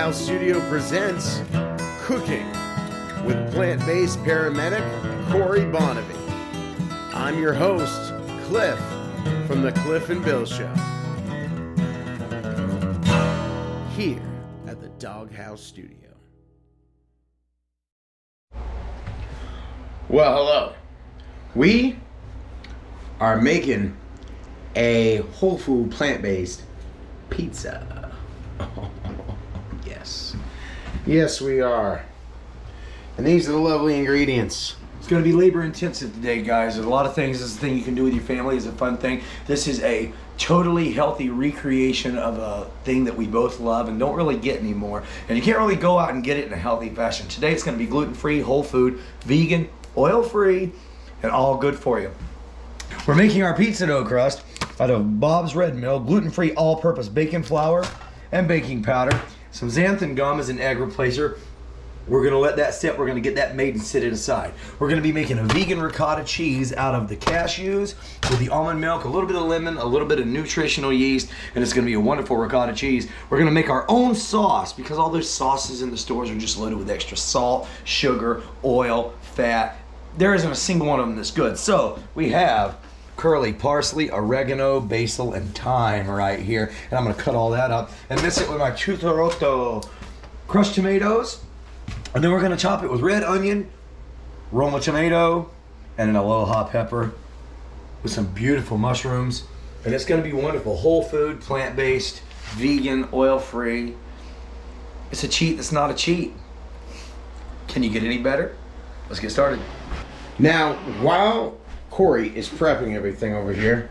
Dawg-House Studio presents Cooking with plant-based paramedic Corey Bonnevie. I'm your host, Cliff, from the Cliff and Bill Show, here at the Dawg-House Studio. Well, hello. We are making a whole food plant-based pizza. Yes. Yes, we are. And these are the lovely ingredients. It's going to be labor intensive today, guys. There's a lot of things. This is a thing you can do with your family. It's a fun thing. This is a totally healthy recreation of a thing that we both love and don't really get anymore. And you can't really go out and get it in a healthy fashion. Today it's going to be gluten-free, whole food, vegan, oil-free, and all good for you. We're making our pizza dough crust out of Bob's Red Mill, gluten-free all-purpose baking flour and baking powder. Some xanthan gum is an egg replacer. We're gonna let that sit. We're gonna get that made and sit it aside. We're gonna be making a vegan ricotta cheese out of the cashews with the almond milk, a little bit of lemon, a little bit of nutritional yeast, and it's gonna be a wonderful ricotta cheese. We're gonna make our own sauce because all those sauces in the stores are just loaded with extra salt, sugar, oil, fat. There isn't a single one of them that's good. So we have curly parsley, oregano, basil, and thyme right here. And I'm gonna cut all that up and mix it with my chutoroto crushed tomatoes. And then we're gonna chop it with red onion, Roma tomato, and an aloha pepper with some beautiful mushrooms. And it's gonna be wonderful. Whole food, plant-based, vegan, oil-free. It's a cheat that's not a cheat. Can you get any better? Let's get started. Now, while Corey is prepping everything over here,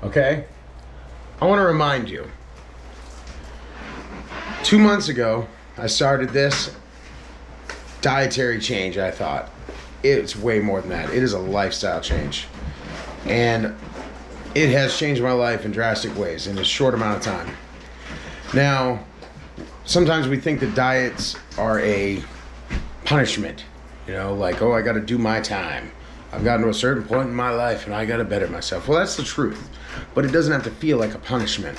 okay, I want to remind you, 2 months ago, I started this dietary change. I thought it's way more than that. It is a lifestyle change, and it has changed my life in drastic ways in a short amount of time. Now, sometimes we think that diets are a punishment, you know, like, oh, I got to do my time. I've gotten to a certain point in my life and I got to better myself. Well, that's the truth, but it doesn't have to feel like a punishment.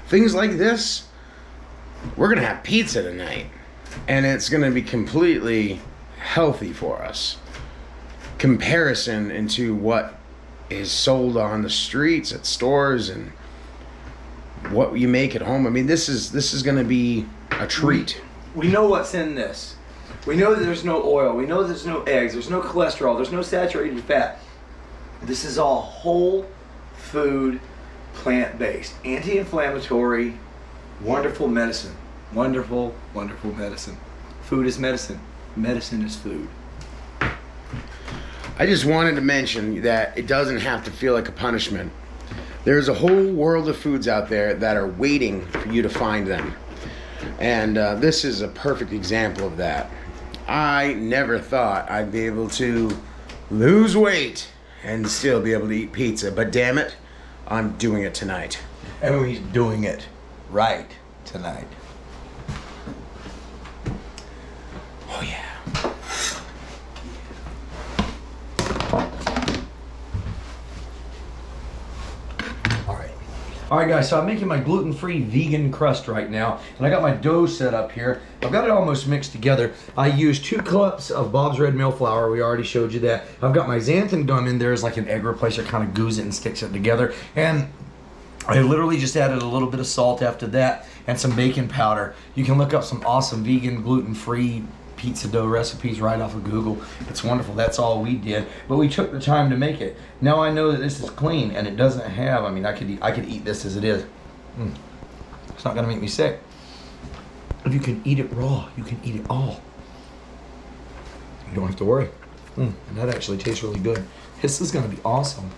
Things like this, we're going to have pizza tonight, and it's going to be completely healthy for us. Comparison into what is sold on the streets, at stores, and what you make at home. I mean, this is going to be a treat. We know what's in this. We know that there's no oil. We know there's no eggs. There's no cholesterol. There's no saturated fat. This is all whole food, plant-based, anti-inflammatory, wonderful medicine. Wonderful, wonderful medicine. Food is medicine. Medicine is food. I just wanted to mention that it doesn't have to feel like a punishment. There's a whole world of foods out there that are waiting for you to find them. And this is a perfect example of that. I never thought I'd be able to lose weight and still be able to eat pizza, but damn it, I'm doing it tonight. And we're doing it right tonight. Oh yeah. All right, guys, so I'm making my gluten-free vegan crust right now, and I got my dough set up here. I've got it almost mixed together. I used 2 cups of Bob's Red Mill flour. We already showed you that. I've got my xanthan gum in there as like an egg replacer, kind of goos it and sticks it together. And I literally just added a little bit of salt after that and some baking powder. You can look up some awesome vegan, gluten-free pizza dough recipes right off of Google. It's wonderful. That's all we did, but we took the time to make it. Now I know that this is clean and it doesn't have, I mean, I could eat this as it is. It's not gonna make me sick. If you can eat it raw, you can eat it all. You don't have to worry. And that actually tastes really good. This is gonna be awesome.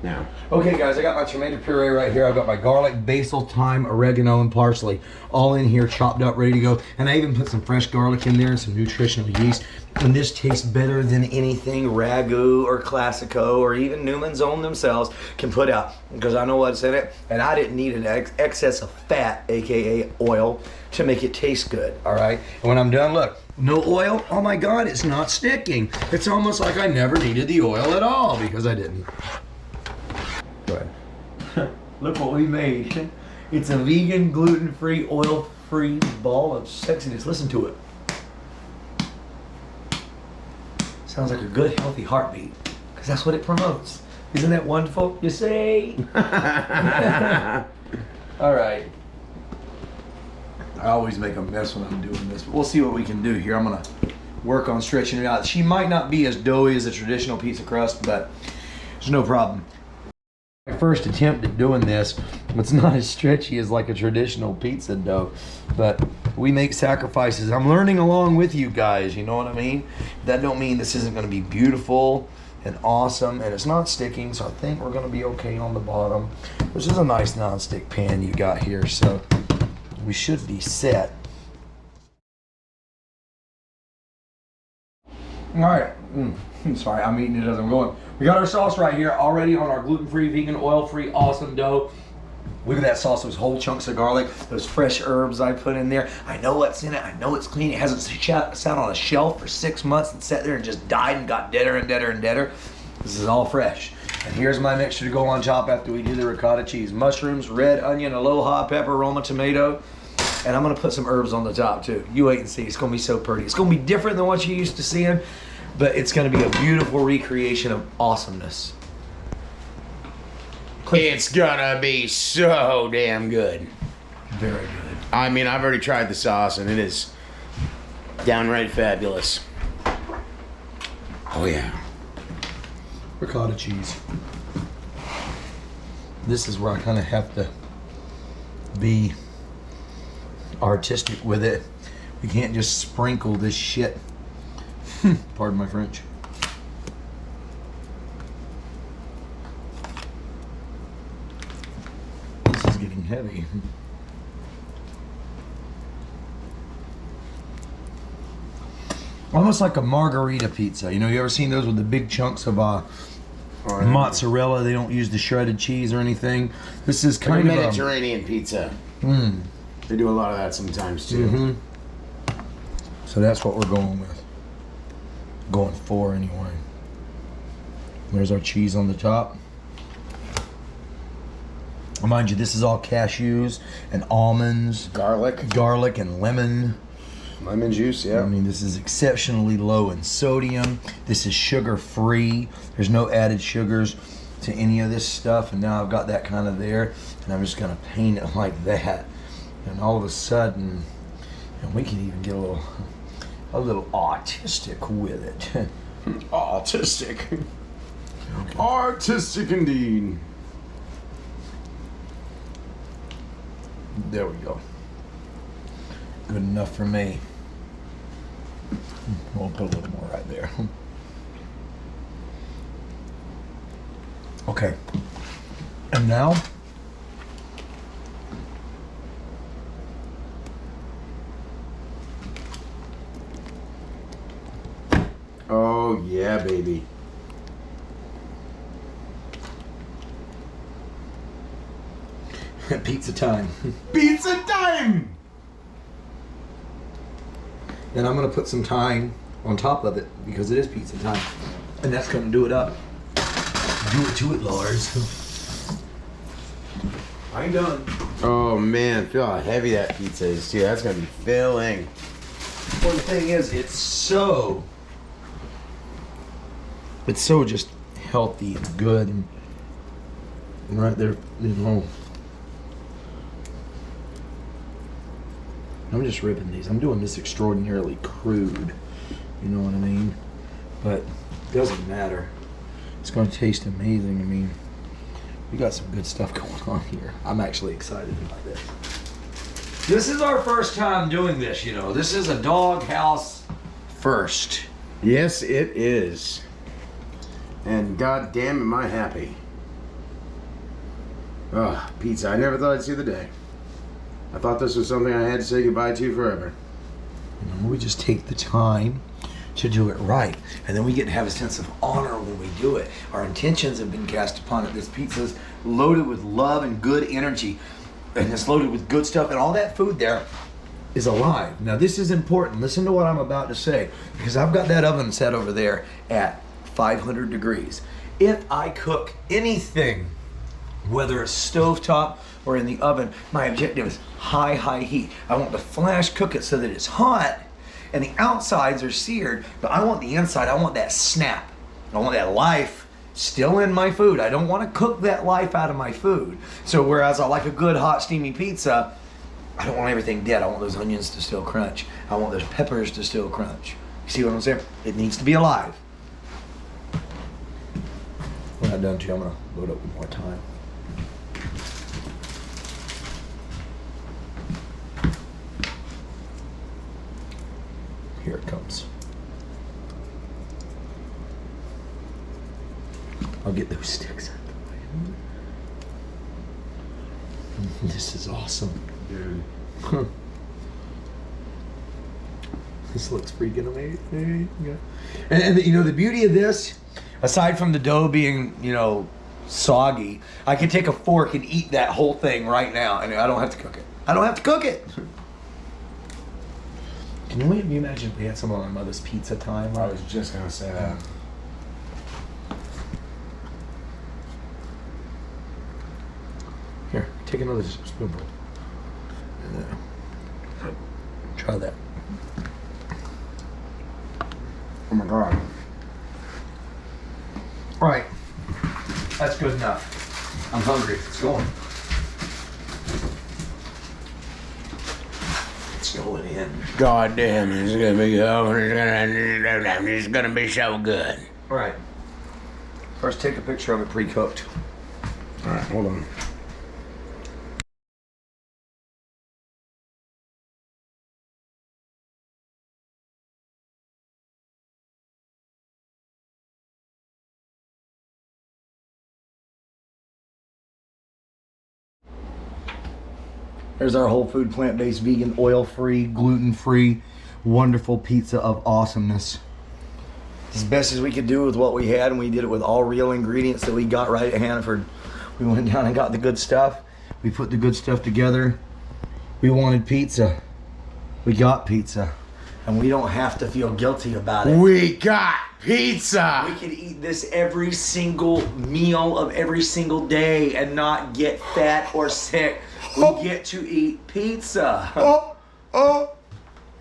Now, okay, guys, I got my tomato puree right here. I've got my garlic, basil, thyme, oregano, and parsley all in here, chopped up, ready to go. And I even put some fresh garlic in there and some nutritional yeast. And this tastes better than anything Ragu or Classico or even Newman's Own themselves can put out, because I know what's in it, and I didn't need an excess of fat, aka oil, to make it taste good. All right. And when I'm done, look. No oil? Oh my God, it's not sticking. It's almost like I never needed the oil at all because I didn't. Go ahead. Look what we made. It's a vegan, gluten-free, oil-free ball of sexiness. Listen to it. Sounds like a good, healthy heartbeat, because that's what it promotes. Isn't that wonderful? You say? All right. I always make a mess when I'm doing this, but we'll see what we can do here. I'm gonna work on stretching it out. She might not be as doughy as a traditional pizza crust, but there's no problem. My first attempt at doing this, it's not as stretchy as like a traditional pizza dough, but we make sacrifices. I'm learning along with you guys, you know what I mean? That don't mean this isn't gonna be beautiful and awesome, and it's not sticking, so I think we're gonna be okay on the bottom. This is a nice non-stick pan you got here, so we should be set. All right, sorry, I'm eating it as I'm going. We got our sauce right here already on our gluten-free, vegan, oil-free, awesome dough. Look at that sauce, those whole chunks of garlic, those fresh herbs I put in there. I know what's in it, I know it's clean. It hasn't sat on a shelf for 6 months and sat there and just died and got deader and deader and deader. This is all fresh. And here's my mixture to go on top after we do the ricotta cheese. Mushrooms, red onion, aloha, pepper, Roma tomato. And I'm gonna put some herbs on the top too. You wait and see, it's gonna be so pretty. It's gonna be different than what you're used to seeing, but it's gonna be a beautiful recreation of awesomeness. It's gonna be so damn good. Very good. I mean, I've already tried the sauce and it is downright fabulous. Oh yeah. Ricotta cheese. This is where I kind of have to be artistic with it. We can't just sprinkle this shit. Pardon my French. This is getting heavy. Almost like a margarita pizza. You know, you ever seen those with the big chunks of mozzarella? They don't use the shredded cheese or anything. This is kind like of a Mediterranean pizza. They do a lot of that sometimes too. So that's what we're going with. Going for anyway. There's our cheese on the top. Mind you, this is all cashews and almonds, garlic and lemon. Lemon juice, yeah. I mean, this is exceptionally low in sodium. This is sugar-free. There's no added sugars to any of this stuff. And now I've got that kind of there, and I'm just gonna paint it like that. And all of a sudden, and we can even get a little artistic with it. Artistic. Okay. Artistic indeed. There we go. Good enough for me. We'll put a little more right there. Okay. And now, oh yeah, baby. pizza time. Pizza time! And I'm gonna put some thyme on top of it because it is pizza time. And that's gonna do it up. Do it to it, Lars. I ain't done. Oh man, feel how heavy that pizza is too. That's gonna be filling. Well, the thing is, it's so just healthy and good, and right there, you know. I'm just ripping these. I'm doing this extraordinarily crude, you know what I mean? But it doesn't matter. It's going to taste amazing. I mean, we got some good stuff going on here. I'm actually excited about this. This is our first time doing this, you know. This is a Dawg-House first. Yes, it is. And god damn am I happy. Oh, pizza. I never thought I'd see the day. I thought this was something I had to say goodbye to forever. You know, we just take the time to do it right, and then we get to have a sense of honor when we do it. Our intentions have been cast upon it. This pizza's loaded with love and good energy, and it's loaded with good stuff, and all that food there is alive. Now this is important. Listen to what I'm about to say, because I've got that oven set over there at 500 degrees. If I cook anything Whether it's stovetop or in the oven, my objective is high heat. I want to flash cook it so that it's hot and the outsides are seared, but I want the inside, I want that snap. I want that life still in my food. I don't want to cook that life out of my food. So whereas I like a good hot steamy pizza, I don't want everything dead. I want those onions to still crunch. I want those peppers to still crunch. You see what I'm saying? It needs to be alive. When I'm done too, I'm gonna load up one more time. Here it comes. I'll get those sticks out of the way. This is awesome. Dude. This looks freaking amazing. And you know, the beauty of this, aside from the dough being, you know, soggy, I can take a fork and eat that whole thing right now, and I don't have to cook it. I don't have to cook it. Can you imagine if we had some on my mother's pizza time? I was just gonna say that. Here, take another spoonful. Try that. Oh my God. All right, that's good enough. I'm hungry. It's going. It's going in. God damn, it's gonna be it's gonna be so good. All right. First, take a picture of it pre-cooked. All right, hold on. There's our whole food, plant-based, vegan, oil-free, gluten-free, wonderful pizza of awesomeness. As best as we could do with what we had, and we did it with all real ingredients that we got right at Hannaford. We went down and got the good stuff. We put the good stuff together. We wanted pizza. We got pizza. And we don't have to feel guilty about it. We got pizza! We can eat this every single meal of every single day and not get fat or sick. We get to eat pizza.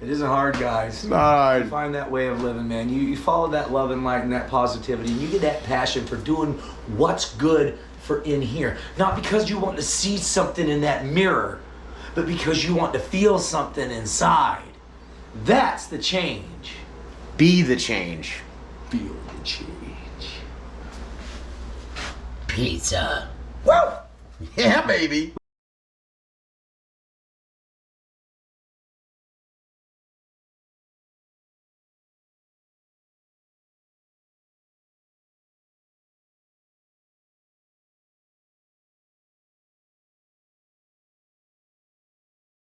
It isn't hard, guys. Nice. You find that way of living, man. You follow that love and light and that positivity, and you get that passion for doing what's good for in here. Not because you want to see something in that mirror, but because you want to feel something inside. That's the change. Be the change. Feel the change. Pizza. Woo! Yeah, baby.